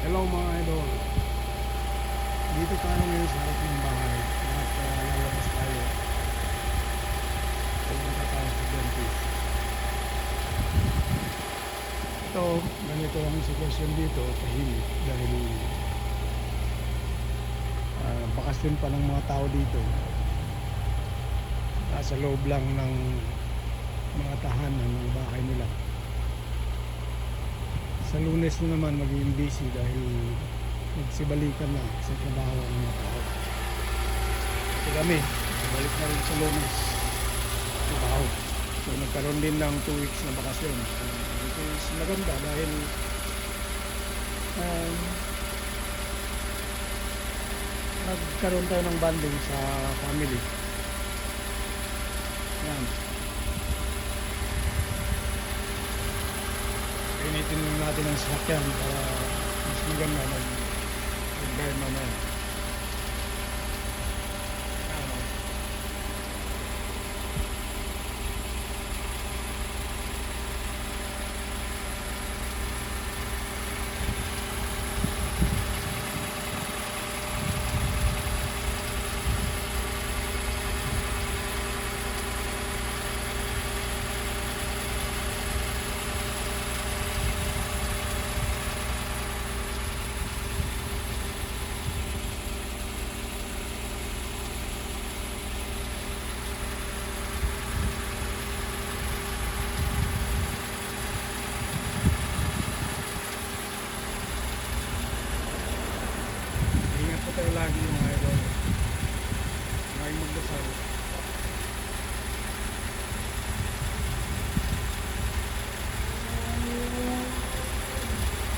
Hello mga idol. Dito tayo ngayon sa harap ng bahay at lalabas tayo. Pupunta tayo sa dentist. Ito, ganito ang sitwasyon dito, tahimik dahil bakasyon pa ng mga tao dito. Nasa loob lang ng mga tahanan ng bahay nila. Sa Lunes na naman magiging busy dahil nagsibalikan na sa trabaho ng mga tao. So kami, balik na rin sa Lunes trabaho. So nagkaroon din ng 2 weeks na bakasyon. So, ito is maganda dahil nagkaroon tayo ng bonding sa family. Yan. Initin lang natin ang sasakyan para mas maganda mag-drive mamaya.